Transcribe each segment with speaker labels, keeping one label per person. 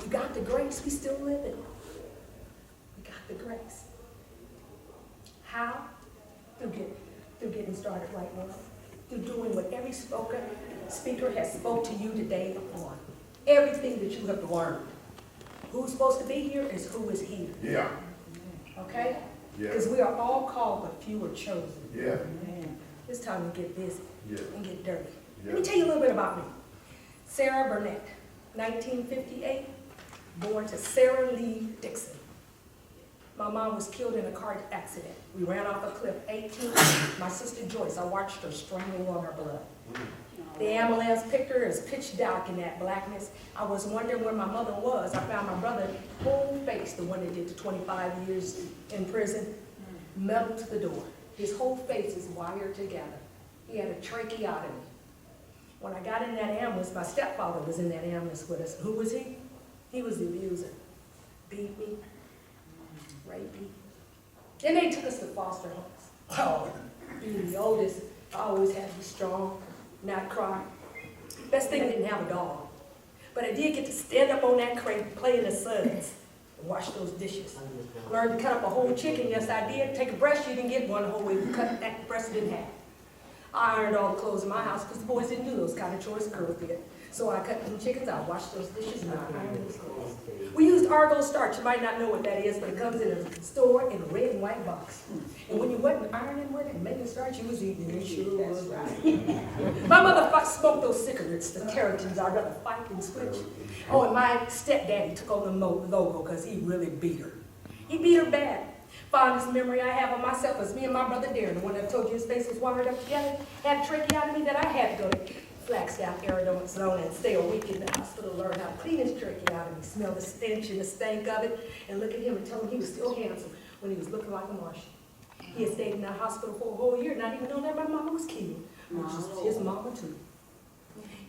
Speaker 1: We got the grace, we still living. We got the grace. How? Through getting started right now. Through doing what every speaker has spoke to you today upon. Everything that you have learned. Who's supposed to be here is who is here.
Speaker 2: Yeah.
Speaker 1: Okay?
Speaker 2: Yeah.
Speaker 1: Because we are all called, but few are chosen.
Speaker 2: Yeah.
Speaker 1: It's time to get busy and get dirty.
Speaker 2: Yeah.
Speaker 1: Let me tell you a little bit about me. Sara Burnett, 1958, born to Sarah Lee Dixon. My mom was killed in a car accident. We ran off a cliff, 18. My sister Joyce, I watched her strangle on her blood. The ambulance picked her. It was pitch dark in that blackness. I was wondering where my mother was. I found my brother's whole face, the one that did the 25 years in prison, metal to the door. His whole face is wired together. He had a tracheotomy. When I got in that ambulance, my stepfather was in that ambulance with us. Who was he? He was the abuser. Beat me, raped me. Then they took us to foster homes. Oh, being the oldest, I always had to be strong, not cry. Best thing, I didn't have a dog. But I did get to stand up on that crate, play in the suds, and wash those dishes. Learned to cut up a whole chicken, yes I did. Take a breast, you didn't get one whole way. Cut that breast in half. I ironed all the clothes in my house because the boys didn't do those kind of chores, girls did. So I cut them chickens, I washed those dishes, and I ironed those clothes. We used Argo starch. You might not know what that is, but it comes in a store in a red and white box. And when you wasn't ironing with it and making starch, you was eating it. It sure was right. My mother smoked those cigarettes, the Territons. I'd rather fight than switch. Oh, and my stepdaddy took on the logo because he really beat her. He beat her bad. Fondest memory I have of myself is me and my brother Darren, the one that told you his face was wired up together, had a tracheotomy that I had to go to Flagstaff, Arizona, and stay a week in the hospital, learn how to clean his tracheotomy, smell the stench and the stank of it, and look at him and tell him he was still handsome when he was looking like a Martian. He had stayed in that hospital for a whole year, not even knowing that my mama was killed, which was his mama too.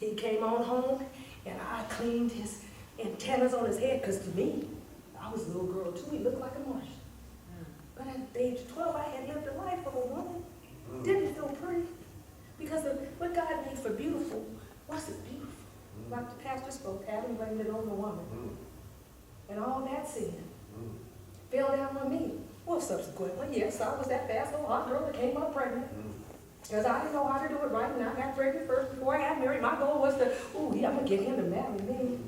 Speaker 1: He came on home, and I cleaned his antennas on his head, because to me, I was a little girl too, he looked like a Martian. But at the age of 12, I had lived a life of a woman. Didn't feel pretty. Because of what God made for beautiful wasn't beautiful. Like the pastor spoke, Adam blamed it on the woman. And all that sin fell down on me. Well, subsequently, yes, I was that fast little hot girl that came up pregnant. Because I didn't know how to do it right, and I got pregnant first before I got married. My goal was to, I'm going to get him to marry me.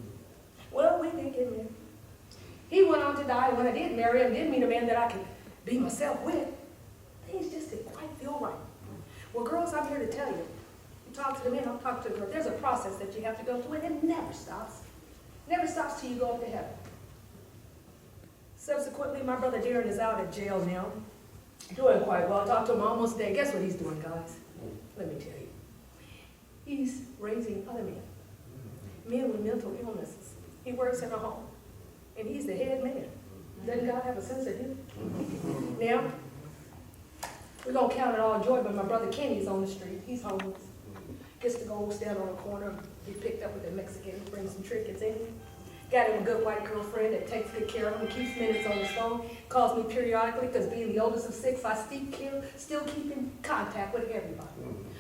Speaker 1: Well, we didn't get married. He went on to die. When I did marry him, didn't mean a man that I could be myself with. Things just didn't quite feel right. Well, girls, I'm here to tell you. You talk to the men, I'll talk to the girls. There's a process that you have to go through, and it never stops. Never stops till you go up to heaven. Subsequently, my brother Darren is out of jail now. Doing quite well. I talked to him almost dead. Guess what he's doing, guys? Let me tell you. He's raising other men with mental illnesses. He works in a home, and he's the head man. Doesn't God have a sense of humor? Now, we're going to count it all joy, but my brother Kenny's on the street. He's homeless. Gets to go stand on a corner, be picked up with a Mexican, bring some trinkets in. Got him a good white girlfriend that takes good care of him, keeps minutes on his phone, calls me periodically, because being the oldest of 6, I still keep in contact with everybody.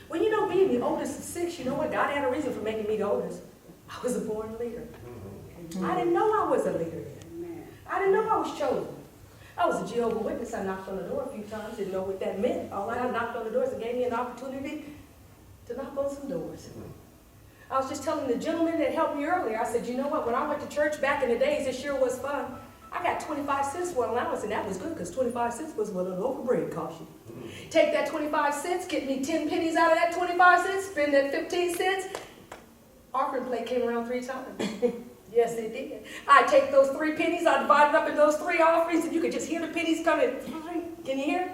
Speaker 1: Well, you know, being the oldest of 6, you know what? God had a reason for making me the oldest. I was a born leader. I didn't know I was a leader yet. I didn't know I was chosen. I was a Jehovah's Witness. I knocked on the door a few times, didn't know what that meant. All I knocked on the doors and gave me an opportunity to knock on some doors. I was just telling the gentleman that helped me earlier, I said, you know what, when I went to church back in the days, it sure was fun. I got 25 cents for an allowance, and that was good, because 25 cents was what a loaf of bread cost you. Take that 25 cents, get me 10 pennies out of that 25 cents, spend that 15 cents. Offering plate came around 3 times. Yes, it did. I take those 3 pennies, I divide it up into those 3 offerings, and you could just hear the pennies coming. Can you hear?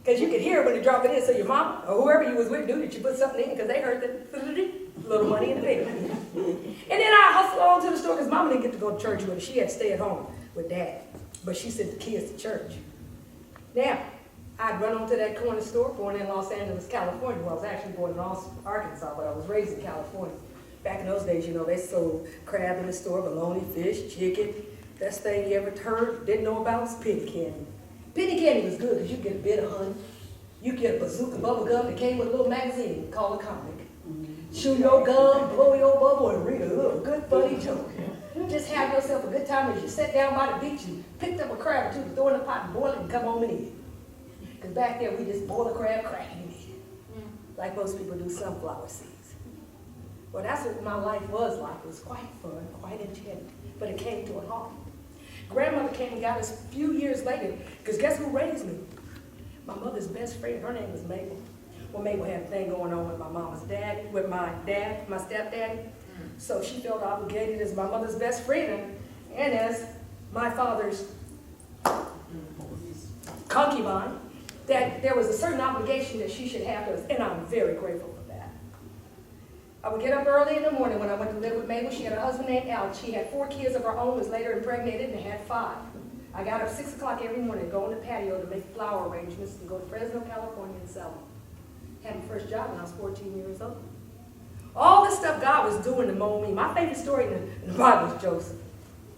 Speaker 1: Because you could hear it when you drop it in, so your mom or whoever you was with knew that you put something in, because they heard the little money in the big. And then I hustled on to the store, because Mama didn't get to go to church with her. She had to stay at home with Dad. But she sent the kids to church. Now, I'd run on to that corner store, born in Los Angeles, California. Well, I was actually born in Arkansas, but I was raised in California. Back in those days, you know, they sold crab in the store, bologna, fish, chicken. Best thing you ever heard, didn't know about was penny candy. Penny candy was good because you get a bit of honey. You get a bazooka bubble gum that came with a little magazine called a comic. Chew your gum, blow your bubble, and read a little good funny joke. just have yourself a good time as you sat down by the beach and picked up a crab or two, throw in the pot and boil it and come home and eat it. Because back there we just boil a crab, crack it and eat it. Like most people do sunflower seeds. Well, that's what my life was like. It was quite fun, quite enchanting, but it came to a halt. Grandmother came and got us a few years later, because guess who raised me? My mother's best friend, her name was Mabel. Well, Mabel had a thing going on with my mama's dad, with my dad, my stepdaddy. So she felt obligated as my mother's best friend and as my father's concubine, that there was a certain obligation that she should have to us, and I'm very grateful for that. I would get up early in the morning when I went to live with Mabel. She had a husband named Al. She had 4 kids of her own, was later impregnated, and had 5. I got up 6 o'clock every morning to go on the patio to make flower arrangements and go to Fresno, California and sell them. Had my first job when I was 14 years old. All the stuff God was doing to mold me. My favorite story in the Bible is Joseph.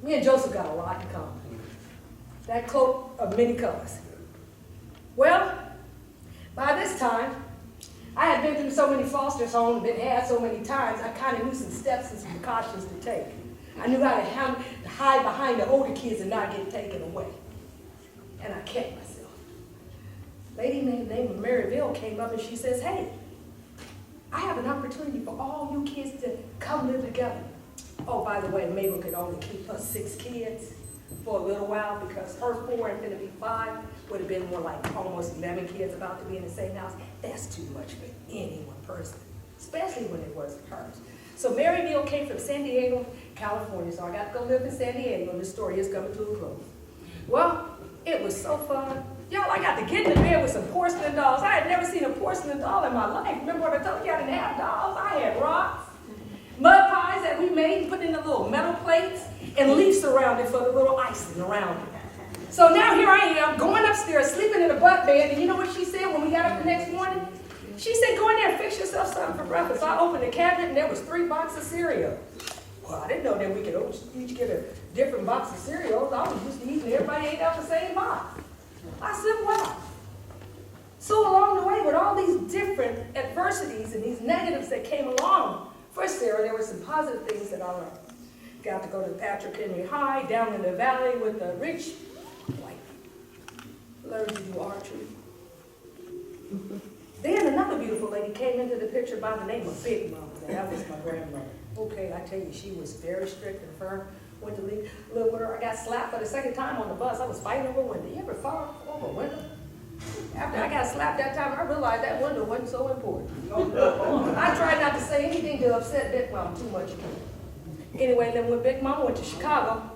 Speaker 1: Me and Joseph got a lot in common. That cloak of many colors. Well, by this time, I had been through so many foster homes, been had so many times, I kind of knew some steps and some precautions to take. I knew how to hide behind the older kids and not get taken away. And I kept myself. A lady named Maryville came up and she says, hey, I have an opportunity for all you kids to come live together. Oh, by the way, Mabel could only keep her 6 kids for a little while because her 4 and going to be 5 would have been more like almost 11 kids about to be in the same house. That's too much for any one person, especially when it wasn't hers. So Maryville came from San Diego, California, so I got to go live in San Diego, and the story is coming to a close. Well, it was so fun. Y'all, I got to get in the bed with some porcelain dolls. I had never seen a porcelain doll in my life. Remember what I told you I didn't have dolls? I had rocks, mud pies that we made and put in the little metal plates, and leaves around it for the little icing around it. So now here I am, going upstairs, sleeping in a butt bed, and you know what she said when we got up the next morning? She said, go in there and fix yourself something for breakfast. I opened the cabinet, and there was 3 boxes of cereal. Well, I didn't know that we could each get a different box of cereal. I was just eating, everybody ate out the same box. I said, wow. So along the way, with all these different adversities and these negatives that came along, for Sarah, there were some positive things that I learned. Got to go to Patrick Henry High, down in the valley with the rich, like, learned to do archery. Then another beautiful lady came into the picture by the name of Big Mama. That was my grandmother. Okay, I tell you, she was very strict and firm. Went to live with her. I got slapped for the 2nd time on the bus. I was fighting over a window. You ever fall over a window? After I got slapped that time, I realized that window wasn't so important. I tried not to say anything to upset Big Mama too much again. Anyway, then when Big Mama went to Chicago,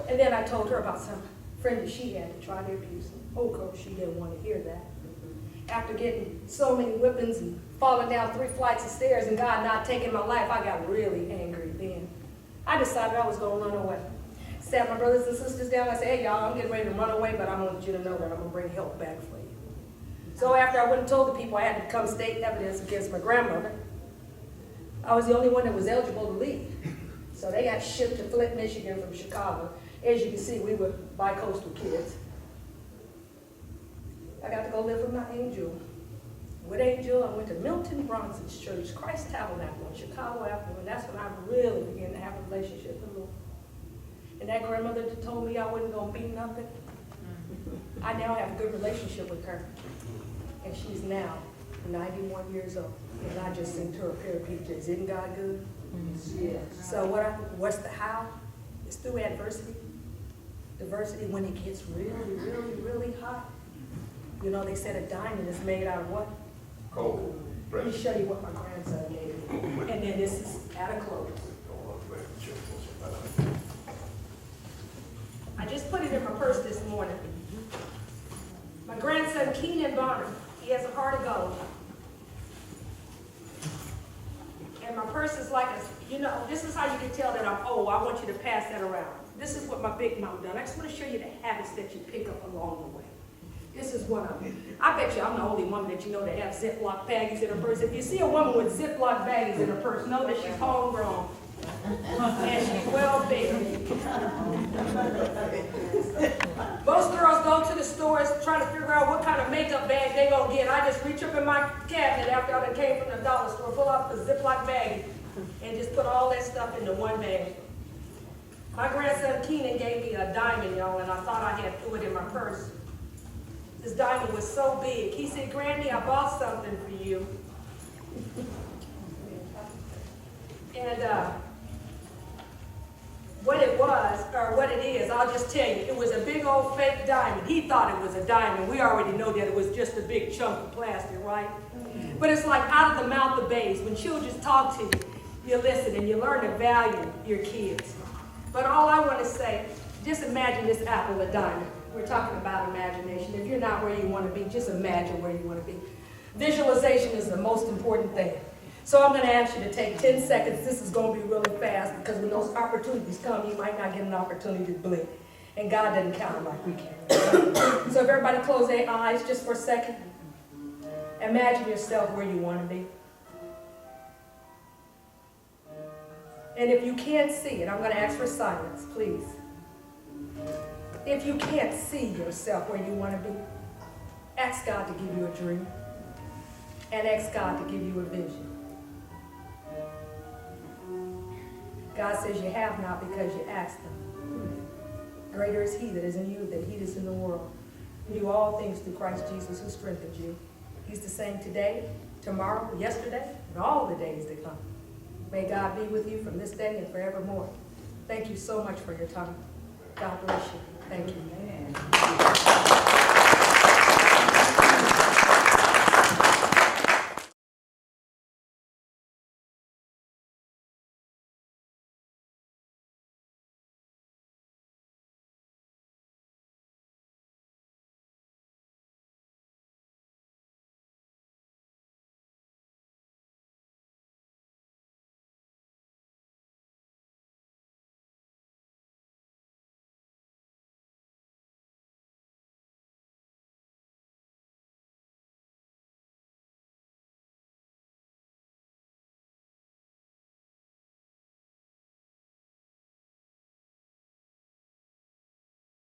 Speaker 1: and then I told her about some friend that she had to try to abuse me. Oh, course, she didn't want to hear that. After getting so many whippings and falling down 3 flights of stairs and God not taking my life, I got really angry then. I decided I was going to run away. Sat my brothers and sisters down. I said, hey, y'all, I'm getting ready to run away, but I want you to know that I'm going to bring help back for you. So after I went and told the people I had to come state evidence against my grandmother, I was the only one that was eligible to leave. So they got shipped to Flint, Michigan from Chicago. As you can see, we were bi-coastal kids. I got to go live with my angel. With Angel, I went to Milton Bronson's church, Christ Tabernacle in Chicago Avenue, and that's when I really began to have a relationship with the Lord. And that grandmother that told me I wasn't going to be nothing, I now have a good relationship with her. And she's now 91 years old. And I just sent her a pair of PJs. Isn't God good? Yes. So what's the how? It's through adversity. Diversity when it gets really, really, really hot. You know, they said a diamond is made out of what?
Speaker 2: Cold.
Speaker 1: Let me show you what my grandson gave me. And then this is at a close. I just put it in my purse this morning. My grandson, Keenan Bonner, he has a heart of gold. And my purse is like a, you know, this is how you can tell that I'm old. I want you to pass that around. This is what my big mom done. I just want to show you the habits that you pick up along the way. This is one of them. I bet you I'm the only woman that you know that have Ziploc baggies in her purse. If you see a woman with Ziploc baggies in her purse, know that she's homegrown. And she's well fed. Most girls go to the stores trying to figure out what kind of makeup bag they're going to get. I just reach up in my cabinet after I came from the dollar store, pull out the Ziploc bag, and just put all that stuff into one bag. My grandson Keenan gave me a diamond, y'all, and I thought I had threw it in my purse. This diamond was so big. He said, Granny, I bought something for you. And what it was, or what it is, I'll just tell you. It was a big old fake diamond. He thought it was a diamond. We already know that it was just a big chunk of plastic, right? But it's like out of the mouth of babes. When children talk to you, you listen and you learn to value your kids. But all I want to say, just imagine this apple a diamond. We're talking about imagination. If you're not where you want to be, just imagine where you want to be. Visualization is the most important thing. So I'm going to ask you to take 10 seconds. This is going to be really fast because when those opportunities come, you might not get an opportunity to blink. And God doesn't count them like we can. So if everybody close their eyes just for a second. Imagine yourself where you want to be. And if you can't see it, I'm going to ask for silence, please. If you can't see yourself where you want to be, ask God to give you a dream. And ask God to give you a vision. God says you have not because you asked Him. Greater is He that is in you than He that is in the world. You do all things through Christ Jesus who strengthens you. He's the same today, tomorrow, yesterday, and all the days to come. May God be with you from this day and forevermore. Thank you so much for your time. God bless you. Thank you. Amen.